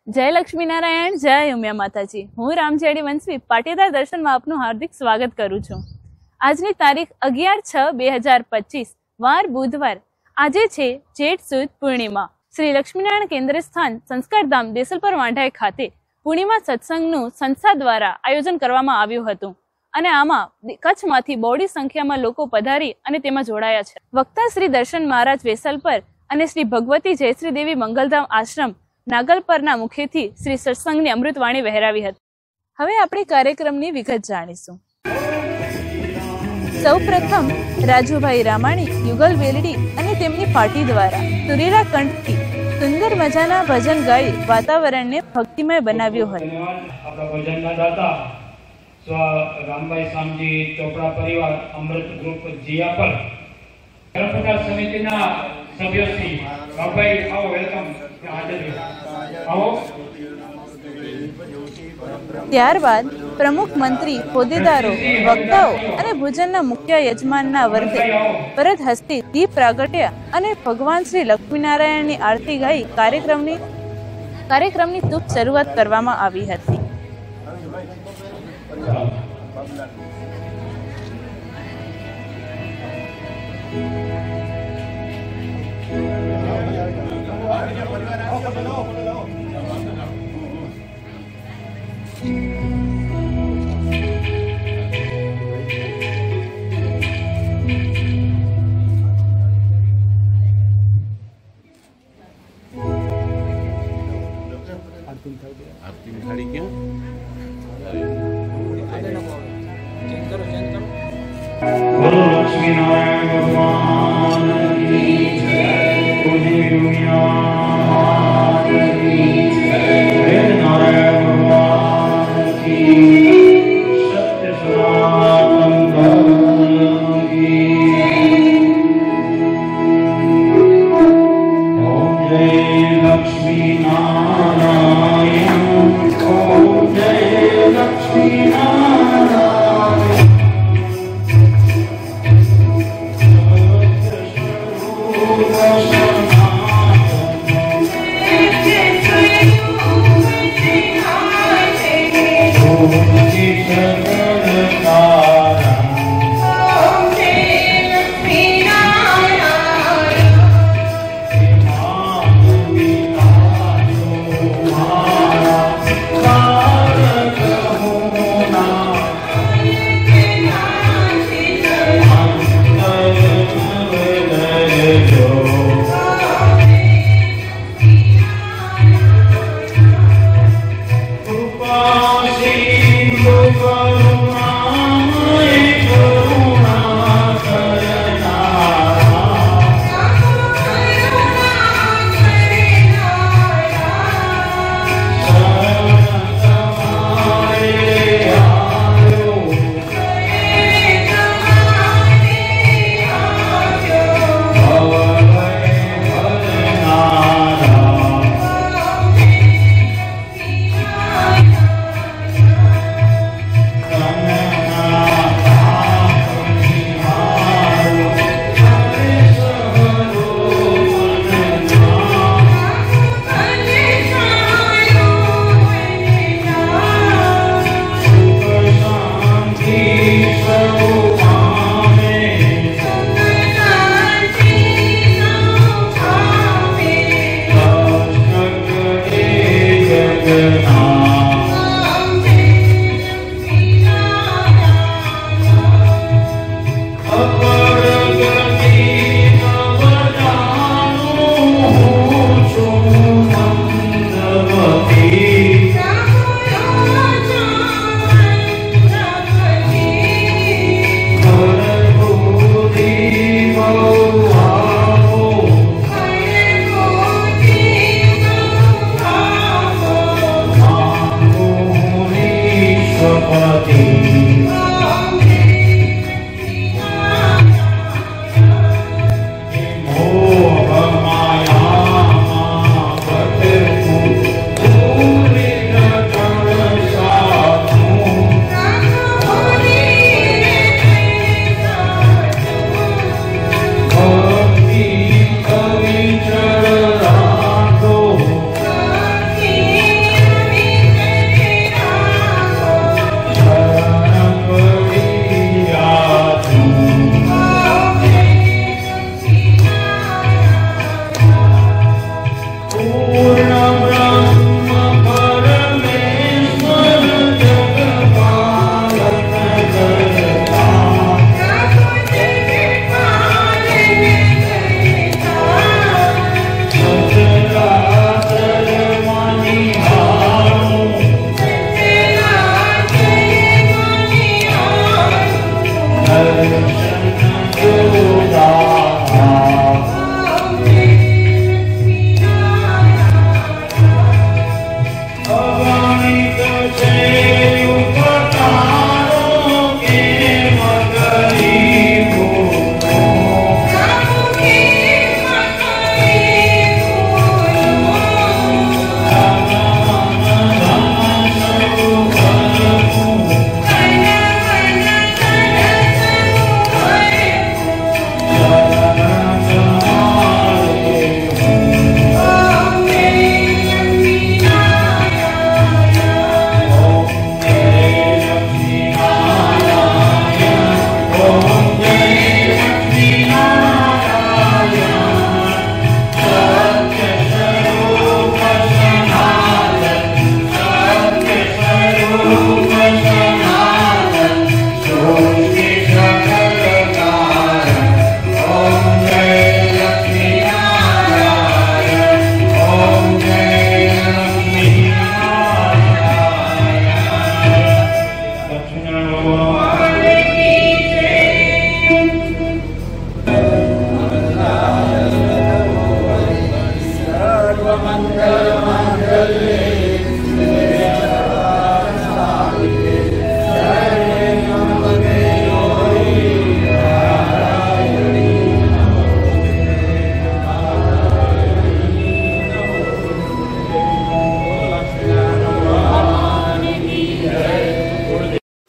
જય લક્ષ્મીનારાયણ, જય ઉમિયા માતાજી। હું રામજેડી વંશવી પાટીદાર દર્શનમાં આપનું હાર્દિક સ્વાગત કરું છું। આજની તારીખ 11/6/2025 વાર બુધવાર। આજે છે જેઠ સુદ પૂર્ણિમા। શ્રી લક્ષ્મીનારાયણ કેન્દ્ર સ્થાન સંસ્કારધામ દેસલપર વાંઢાઈ ખાતે પૂર્ણિમા સત્સંગનું સંસ્થા દ્વારા આયોજન કરવામાં આવ્યું હતું અને આમાં કચ્છમાંથી બહોળી સંખ્યામાં લોકો પધારી અને તેમાં જોડાયા છે। વક્તા શ્રી દર્શન મહારાજ વેસલપર અને શ્રી ભગવતી જયશ્રી દેવી મંગલધામ આશ્રમ નાગલપરના મુખેથી શ્રી સત્સંગની અમૃતવાણી વહેરાવી હતી। હવે આપણે કાર્યક્રમની વિગત જાણીશું। સૌપ્રથમ રાજુભાઈ રામાણી, યુગલ વેલડી અને તેમની પાર્ટી દ્વારા સુરીલા કંઠથી સુંદર મજાના ભજન ગાઈ વાતાવરણને ભક્તિમય બનાવ્યું હતું। રામભાઈ સામજી ચોપડા પરિવાર અમૃત ગ્રુપ જીયા પર સમિતિના સભ્યોથી રામભાઈ આવો, વેલકમ। ત્યારબાદ પ્રમુખ મંત્રી, હોદ્દેદારો, વક્તાઓ અને ભોજનના મુખ્ય યજમાનના વર્ગે વરદ હસ્તે દીપ પ્રાગટ્ય અને ભગવાન શ્રી લક્ષ્મીનારાયણની આરતી ગાઈ કાર્યક્રમની શુભ શરૂઆત કરવામાં આવી હતી। लक्ष्मीनारायण भगवान की जय। नारायण भगवान की सत्य सनातन धर्म की। ओम जय लक्ष्मी नारायण, ओम जय लक्ष्मी नारायण।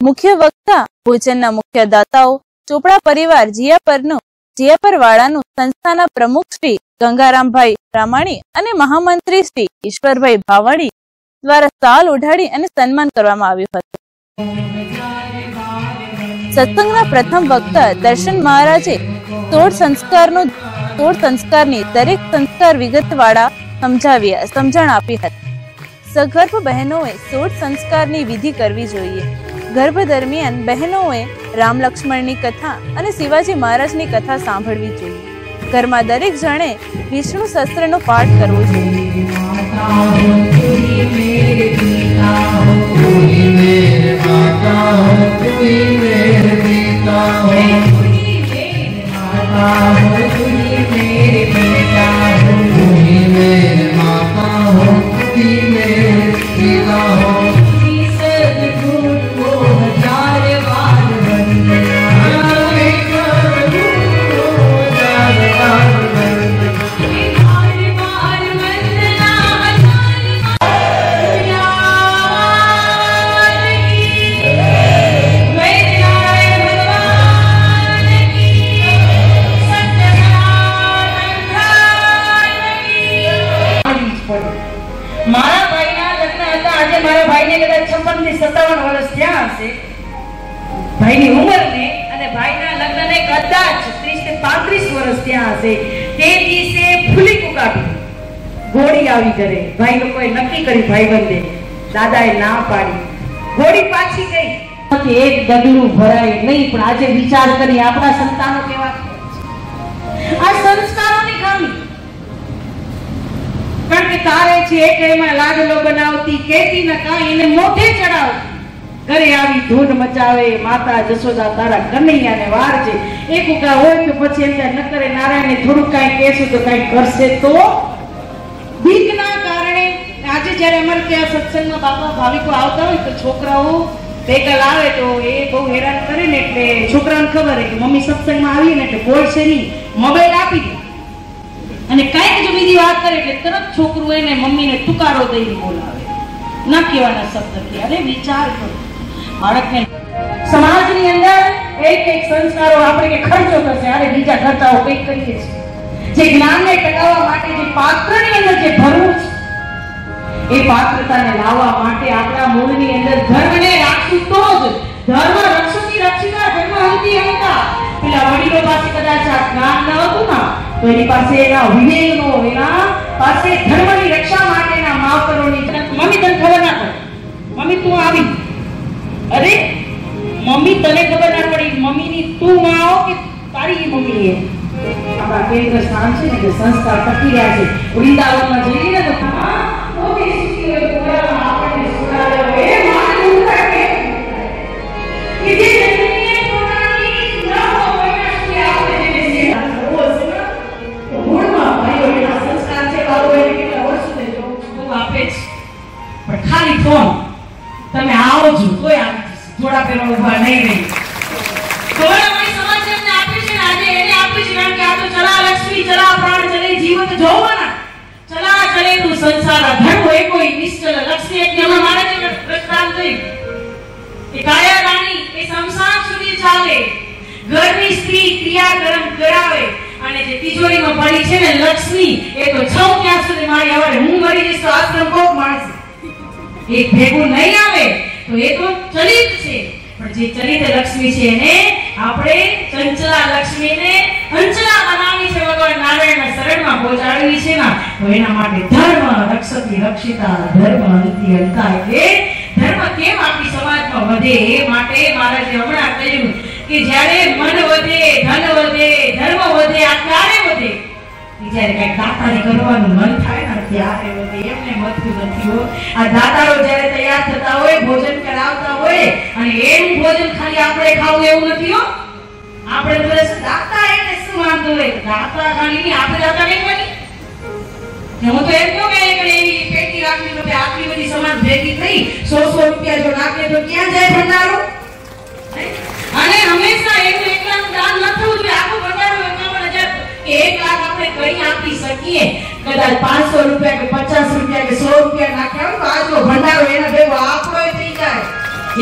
મુખ્ય વક્તા ભોજનના મુખ્ય દાતાઓ ચોપડા પરિવાર જીયાપર વાળાનું સંસ્થાના પ્રમુખ શ્રી ગંગારામભાઈ રામાણી અને મહામંત્રી શ્રી ઈશ્વરભાઈ ભાવાણી દ્વારા શાલ ઓઢાડી અને સન્માન કરવામાં આવ્યું હતું. સત્સંગના પ્રથમ વક્તા દર્શન મહારાજે 16 સંસ્કારની દરેક સંસ્કાર વિગતવાળા સમજણ આપી હતી. સગર્ભ બહેનોએ 16 સંસ્કારની વિધિ કરવી જોઈએ. ગર્ભ દરમિયાન બહેનોએ રામ લક્ષ્મણની કથા અને શિવાજી મહારાજની કથા સાંભળવી જોઈએ. ઘરમાં દરેક જણે વિષ્ણુ શસ્ત્રનો પાઠ કરવો જોઈએ. ભાઈની ઉંમરને અને ભાઈના લગ્નને કદાચ 30 થી 35 વર્ષ ત્યાં હશે. તે દિવસે ફૂલી કુકાટી ઘોડી આવી ઘરે. ભાઈ લોકોએ નક્કી કરી ભાઈબંધે, દાદાએ ના પાડી. ઘોડી પાછી ગઈ. એક ડગલું ભરાય નહીં, પણ આજે વિચાર કરી આપણા સંતાનો કેવા આ સંસ્કારોની ખામી. કારણ કે તારે છે કે એમાં લાડલો બનાવતી કેતી ન કાઈ એને મોઢે ચડાવતી. ઘરે આવી ધૂન મચાવે, માતા જશોદા તારા કનૈયાને વાર છે. એક ઉકા હોય તો પછી એમ ન કરે, નારાયણને થોડું કાંઈ કહેશું તો કાંઈ કરશે તો. બીકના કારણે આજે જ્યારે અમારે ત્યાં સત્સંગમાં બાપા ભાવિકો આવતા હોય તો છોકરાઓ ભેગા લાવે તો એ બહુ હેરાન કરે ને, એટલે છોકરાને ખબર કે મમ્મી સત્સંગમાં આવીએ ને એટલે બોલશે નહીં, મોબાઈલ આપી દે. અને કાંઈક જો બીજી વાત કરે એટલે તરત છોકરું એને મમ્મીને તુકારો દઈને બોલાવે. ના કહેવાના શબ્દથી. અરે વિચાર કરો બાળકને. સમાજની અંદર એક સંસ્કારો આપણે કે ખર્ચો થશે, અરે બીજા ખર્ચાઓ કંઈક કરીએ છીએ. જે જ્ઞાનને ટકાવવા માટે જે પાત્રની અંદર જે ભરવું છે, એ પાત્રતાને લાવવા માટે આપણા મૂળની અંદર ધર્મને રાખશું તો જ. ધર્મ રક્ષતી રક્ષિતા ધર્મ હંતી હંતા. પેલા વડીલો પાસે કદાચ આ જ્ઞાન ન હતું ને તો એની પાસે એના વિવેકનો, એના પાસે ધર્મની રક્ષા માટેના માવતરોની. મમ્મી તને ખબર ના પડે, મમ્મી તું આવી. અરે મમ્મી તને ખબર ના પડી, મમ્મીની તું માં કે તારી મમ્મી. એ આપણા કેન્દ્ર સ્થાન છે ને, કે સંસ્કાર ટકી રહ્યા છે. વૃંદાવનમાં જઈએ ને તો આપણને સુધાર્યો એ માન ઉતરે કે જે જન્મીએ પોતાની ન હોય કે આપણે જે સેવા છે ને તો મૂળમાં ભાઈઓના સંસ્કાર છે. બાબુ એને કેટલા વર્ષ સુધી જો આપે છે, પણ ખાલી ફોન તમે આવજો તોય આવી જશે. જોડા પહેરવા ઉભા નહીં રહી. ધોળા મારી સમાજ એમને આપે છે ને, આજે એને આપે છે. કારણ કે આ તો ચલા લક્ષ્મી ચલા પ્રાણ ચલે જીવન જોવાના. ચલા ચલે તું સંસાર ધર્મ હોય કોઈ નિશ્ચલ લક્ષ્મી. એક નમા મારે છે પ્રસ્થાન થઈ કે કાયા રાણી એ સંસાર સુધી ચાલે. ઘરની સ્ત્રી ક્રિયા કર્મ કરાવે અને જે તિજોરીમાં પડી છે ને લક્ષ્મી, એ તો છૌ ક્યાં સુધી મારી આવે. હું મરી જઈશ તો આશ્રમ કોક માણસ એક ભેગું નહીં આવે. તો એ તો ચલિત છે, પણ જે ચલિત લક્ષ્મી છે એને આપણે ચંચલા લક્ષ્મીને અંચલા બનાવી છે. ભગવાન નારાયણના શરણમાં પહોંચાડવી છે ને, તો એના માટે ધર્મ રક્ષતી રક્ષિતા ધર્મ અંતિ અંતા. એટલે ધર્મ કેમ આપણી સમાજમાં વધે એ માટે મહારાજે હમણાં કહ્યું કે જ્યારે મન વધે, ધન વધે, ધર્મ વધે, આ ક્યારે વધે? જ્યારે કઈ દાતારી કરવાનું મન થાય ને ત્યારે વધે. એમને મથું નથી હો. આ દાતારો જ્યારે તૈયાર થતા હોય, ભોજન કરાવતા હોય, અને એનું ભોજન ખાલી આપણે ખાવું એવું નથી હો. આપણે તો દાતા એને શું વાંધો હોય? દાતા ખાલી આપણે દાતા નહીં બની. હું તો એમ કહું આટલી બધી સમાજ ભેગી થઈ 100 રૂપિયા જો નાખે તો ક્યાં જાય ભંડારો? અને હંમેશા એકલાનું દાન ન થવું જોઈએ. આખો ભંડારો 51,000 1 લાખ આપણે કઈ આપી શકીએ. કદાચ 500 રૂપિયા કે 50 રૂપિયા કે 100 રૂપિયા નાખ્યા હોય તો આજનો ભંડારો એના ભેગો આપણો થઈ જાય.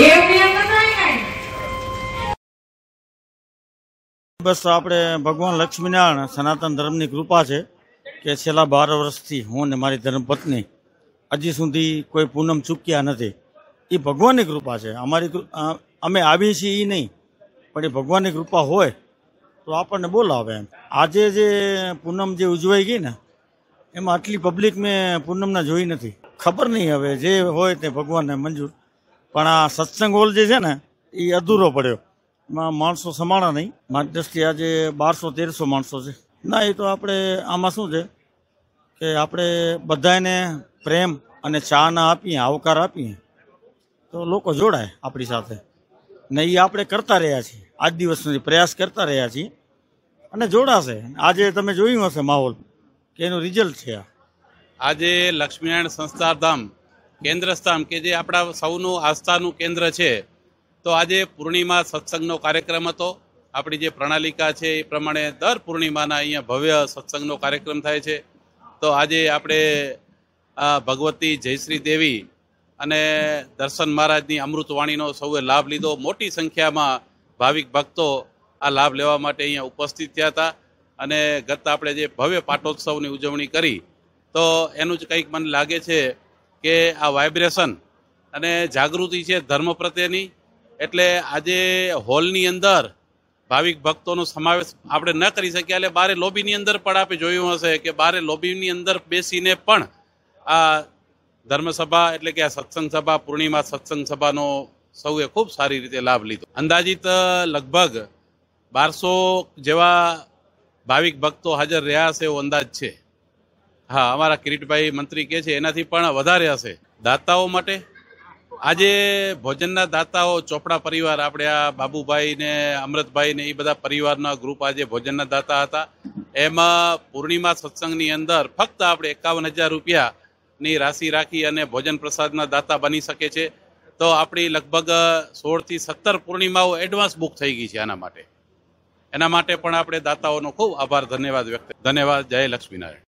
એવું ન થાય કાંઈ. બસ આપણે ભગવાન લક્ષ્મીનારાયણ સનાતન ધર્મની કૃપા છે કે છેલ્લા 12 વર્ષથી હું ને મારી ધર્મપત્ની હજી સુધી કોઈ પૂનમ ચૂક્યા નથી. એ ભગવાનની કૃપા છે. અમે આવીએ છીએ એ નહીં, પણ એ ભગવાનની કૃપા હોય તો આપણને બોલાવે એમ. આજે જે પૂનમ જે ઉજવાઈ ગઈ ને એમાં આટલી પબ્લિક મેં પૂનમના જોઈ નથી. ખબર નહીં હવે જે હોય તે ભગવાનને મંજૂર, પણ આ સત્સંગ હોલ જે છે ને એ અધૂરો પડ્યો. એમાં માણસો સમાણા નહીં. મારી દ્રષ્ટિએ આજે 1200-1300 માણસો છે. ના, એ તો આપણે આમાં શું છે કે આપણે બધાને પ્રેમ અને ચાના આપીએ, આવકાર આપીએ તો લોકો જોડાય આપણી સાથે. ને એ આપણે કરતા રહ્યા છીએ, આજ દિવસ સુધી પ્રયાસ કરતા રહ્યા છીએ અને જોડાશે. આજે તમે જોયું હશે માહોલ કે એનું રિઝલ્ટ છે. આજે લક્ષ્મીનારાયણ સંસ્થાધામ કેન્દ્રસ્થાન કે જે આપણા સૌનું આસ્થાનું કેન્દ્ર છે, તો આજે પૂર્ણિમા સત્સંગનો કાર્યક્રમ હતો. આપણી જે પ્રણાલિકા છે એ પ્રમાણે દર પૂર્ણિમાના અહીંયા ભવ્ય સત્સંગનો કાર્યક્રમ થાય છે. તો આજે આપણે ભગવતી જયશ્રી દેવી અને દર્શન મહારાજની અમૃતવાણીનો સૌએ લાભ લીધો. મોટી સંખ્યામાં ભાવિક ભક્તો આ લાભ લેવા માટે અહીંયા ઉપસ્થિત થયા હતા. અને ગત આપણે જે ભવ્ય પાટોત્સવની ઉજવણી કરી તો એનું જ કંઈક મને લાગે છે કે આ વાઇબ્રેશન અને જાગૃતિ છે ધર્મ પ્રત્યેની. એટલે આજે હોલની અંદર ભાવિક ભક્તોનો સમાવેશ આપણે ન કરી શક્યા, એટલે બારે લોબીની અંદર પણ આપણે જોયું હશે કે બારે લોબીની અંદર બેસીને પણ આ ધર્મસભા એટલે કે આ સત્સંગ સભા, પૂર્ણિમા સત્સંગ સભાનો સૌએ ખૂબ સારી રીતે લાભ લીધો. અંદાજિત લગભગ 1200 જેવા ભાવિક ભક્તો હાજર રહ્યા હશે એવો અંદાજ છે. હા, અમારા કિરીટભાઈ મંત્રી કહે છે એનાથી પણ વધારે હશે. દાતાઓ માટે આજે ભોજનના દાતાઓ ચોપડા પરિવાર, આપણે આ બાબુભાઈ ને અમૃતભાઈ ને એ બધા પરિવારના ગ્રુપ આજે ભોજનના દાતા હતા. એમાં પૂર્ણિમા સત્સંગની અંદર ફક્ત આપણે 51,000 રૂપિયાની રાશિ રાખી અને ભોજન પ્રસાદના દાતા બની શકે છે. તો આપણી લગભગ 16 થી 17 પૂર્ણિમાઓ એડવાન્સ બુક થઈ ગઈ છે એના માટે પણ આપણે દાતાઓનો ખૂબ આભાર, ધન્યવાદ. જય લક્ષ્મીનારાયણ.